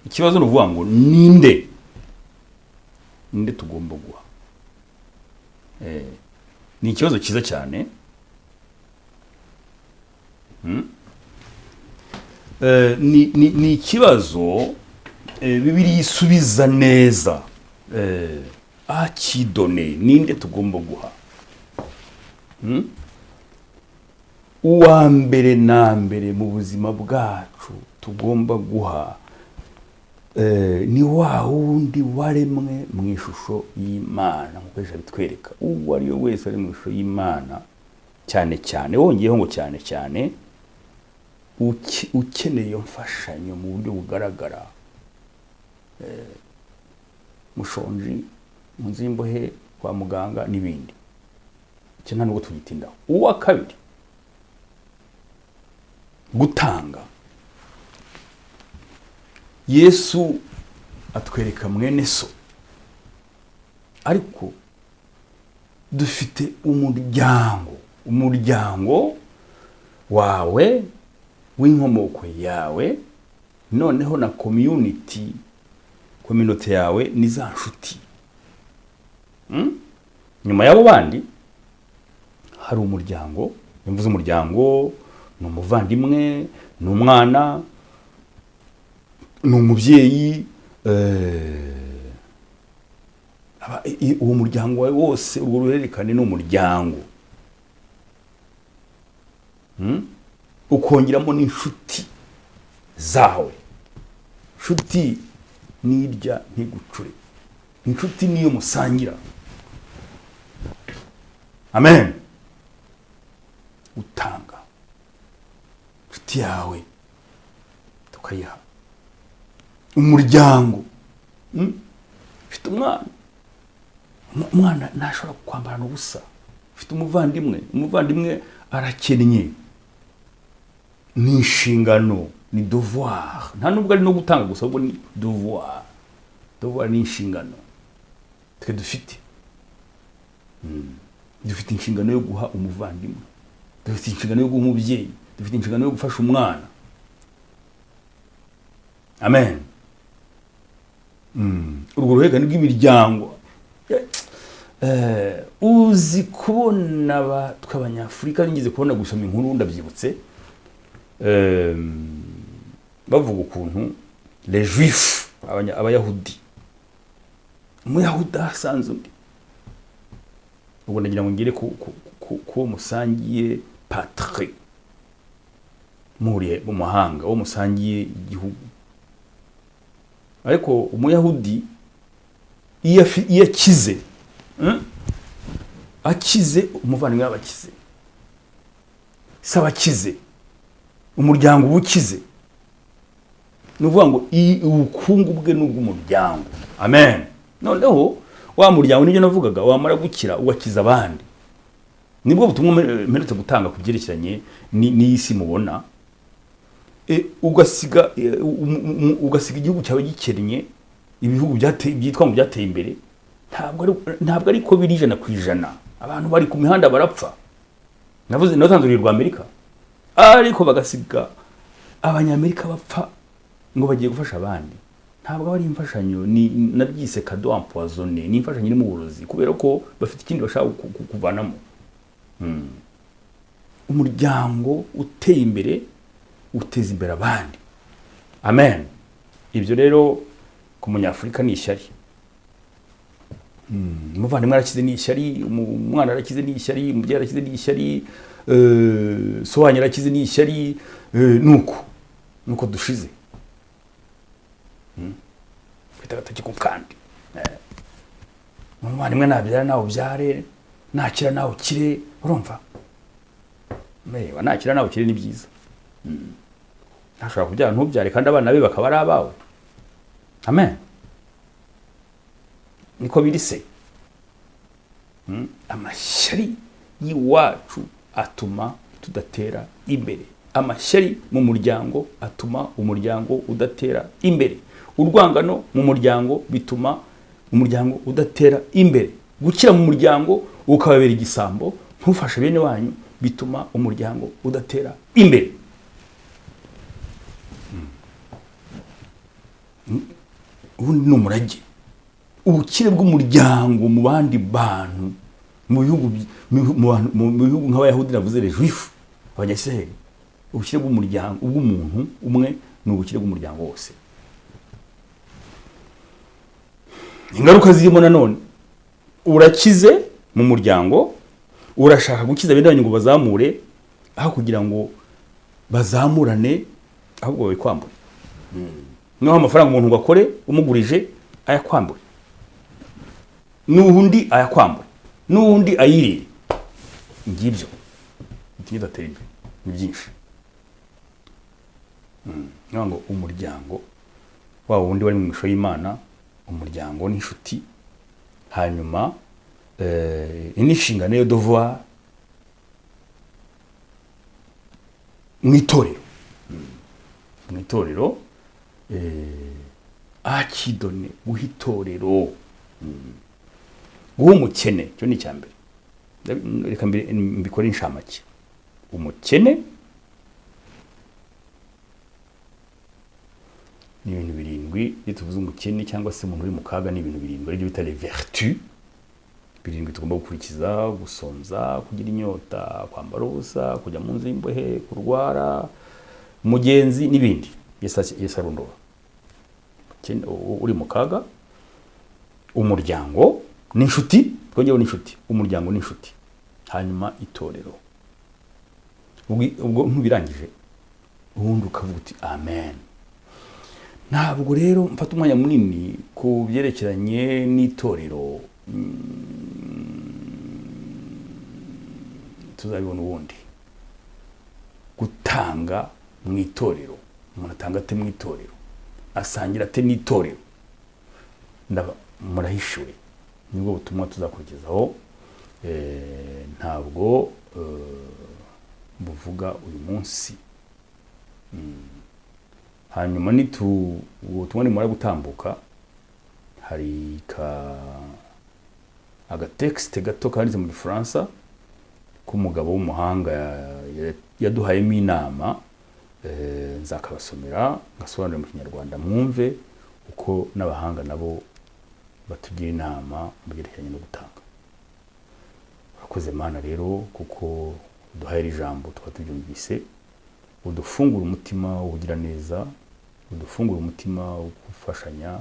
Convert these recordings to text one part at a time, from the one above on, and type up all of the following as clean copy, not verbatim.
ikibazo ni uvuga ngo ninde tugomba guha. Ni ikibazo cyiza cyane. Ni ikibazo Bibiliya isubiza neza. Akidone ninde tugomba guha. Uwa mbere na mbere mu buzima bwacu tugomba guha ni wa wundi waremwe mu ishusho y'Imana, nk'uko bitwereka. Uwo ari we wese ari mu ishusho y'Imana, cyane cyane wongeyeho ngo cyane cyane ukeneye iyo mfashanyo mu buryo bugaragara, mushonji, mu nzimbohe, kwa muganga n'ibindi. Icyo nta nubwo tugitindaho. Uwa kabiri, gutanga. Yesu atwereka mwene so, ariko dufite umuryango wawe w'inkomoko yawe, noneho na community yawe ni za nshuti. Nyuma y'abo bandi hari umuryango. Mvuze umuryango, ni umuvandimwe, ni umwana, ni umubyeyi. Uwo muryango wawe wose, urwo ruhererekane ni umuryango. Ukongeramo n'inshuti zawe. Inshuti nirya ntigucure. Inshuti niyo musangira. Amen. Utanga inshuti yawe tukayiha. Umuryango, ufite umwana ntashobora kwambarana ubusa. Ufite umuvandimwe arakennye. Ni inshingano, ni devoir. Nta nubwo ari no gutanga gusa, ahubwo ni devoir. Devoir ni inshingano twe dufite. Dufite inshingano yo guha umuvandimwe, dufite inshingano yo guha umubyeyi, dufite inshingano yo gufasha umwana. Amen. Urwo ruhererekane rw'imiryango. Uzi kubona tw'Abanyafurika, nigeze kubona gusoma inkuru ndabyibutse, bavuga ukuntu les juifs, abayahudi, umuyahudi asanze undi. Ubwo nagira ngo ngire ko musangiye patrie, muri mu mahanga, wo musangiye igihugu. Ariko umuyahudi iyo akize, umuvandimwe abakize, sabakize, umuryango ubukize. Nuvuga ngo ubukungu bwe n'ubw'umuryango. Amen. Noneho wa muryango nibyo navugaga, wamara gukira ugakiza abandi. Nibwo butumwa mperutse gutanga kubyerekeranye n'isi mubona. Ugasiga igihugu cyawe gikennye, ibihugu byitwa ngo byateye imbere. Ntabwo ariko biri 100%. Abantu bari ku mihanda barapfa. Natanze urugero rwa Amerika, ariko bagasiga Abanyamerika bapfa ngo bagiye gufasha abandi. Ntabwo ari imfashanyo, ni nabyise cadeau empoisonné. Ni imfashanyo iri mu burozi, kubera ko bafite ikindi bashaka kuvanamo. Umuryango uteye imbere uteza imbere abandi. Amen. Ibyo rero ku Munyafurika ni ishyari. Umuvandimwe arakize ni ishyari, umwana arakize ni ishyari, umubyeyi arakize ni ishyari, so wanyu arakize ni ishyari. Nuko dushize. Kwita gataki ku kandi. Umuvandimwe nabyara nawe ubyare, nakira nawe ukire. Urumva? Nakira nawe ukire ni byiza. Ntashobora kubyara ntubyare kandi abana be bakaba ari abawe. Amen. Niko biri se. Amashyari y'iwacu atuma tudatera imbere. Amashyari mu muryango atuma umuryango udatera imbere. Urwangano mu muryango bituma umuryango udatera imbere. Gukira mu muryango ukababera igisambo, ntufashe bene wanyu, bituma umuryango udatera imbere. ubundi ni umurage. Ubukire bw'umuryango mu bandi bantu mu bihugu nk'abayahudi navuze les juifs abanyasiraheli, ubukire bw'umuryango bw'umuntu umwe ni ubukire bw'umuryango wose. Ingaruka zirimo nanone, urakize mu muryango, urashaka gukiza bene ngo bazamure, aho kugira ngo bazamurane ahubwo babikwambure. Naho amafaranga umuntu ngo akore umugurije ayakwambure, n'undi ayakwambure, n'undi ayirire. Ngibyo bidatera imbere ni byinshi. Ngo umuryango wa wundi wari mu ishusho y'Imana, umuryango n'inshuti, hanyuma inishingano yo devoir mwitorero. Mwitorero akidone guhitorero, guha umukene, cyo ni cyambere. Reka mbikore inshamake. Umukene ni ibintu birindwi, tuvuze umukene cyangwa se umuntu uri mu kaga, ni ibintu birindwi ari byo bita les vertus. Birindwi tugomba gukurikiza: gusonza, kugira inyota, kwambara ubusa, kujya mu nzu y'imbohe, kurwara, umugenzi n'ibindi. Yesu arondora. Uri mu kaga, umuryango n'inshuti, twongeyeho n'inshuti, umuryango n'inshuti, hanyuma itorero. Ubwo ntubirangije, ubundi ukavuga uti amen. Ntabwo rero mfata umwanya munini ku byerekeranye n'itorero, tuzabibona ubundi. Gutanga mu itorero, umuntu atanga ate mu itorero, asangira ate n'itorero, murahishiwe. Nibwo butumwa tuzakurikizaho, ntabwo buvuga uyu munsi. Hanyuma ubutumwa nimara gutambuka, hari agatekste gato kanditse mu Gifaransa k'umugabo w'umuhanga yaduhayemo inama, nzakabasomera ngasobanura mu Kinyarwanda mwumve uko n'abahanga nabo batugira inama mu byerekeranye no gutanga. Urakoze Mana rero kuko duhaye ijambo twatubyumvise, udufungura umutima ugira neza, udufungura umutima wo gufashanya,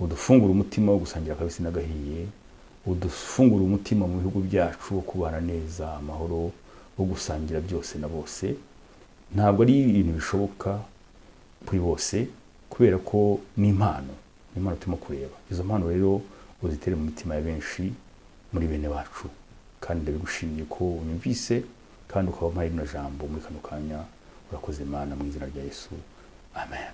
udufungura umutima wo gusangira kabisi n'agahiye, udufungura umutima mu bihugu byacu wo kubana neza, amahoro, wo gusangira byose na bose. Ntabwo ari ibintu bishoboka kuri bose, kubera ko ni impano turimo kureba. Izo mpano rero uzitere mu mitima ya benshi muri bene wacu, kandi ndabigushimiye ko unyumvise kandi ukaba mpaye rino jambo muri kano kanya. Urakoze Mana, mu izina rya Yesu, amen.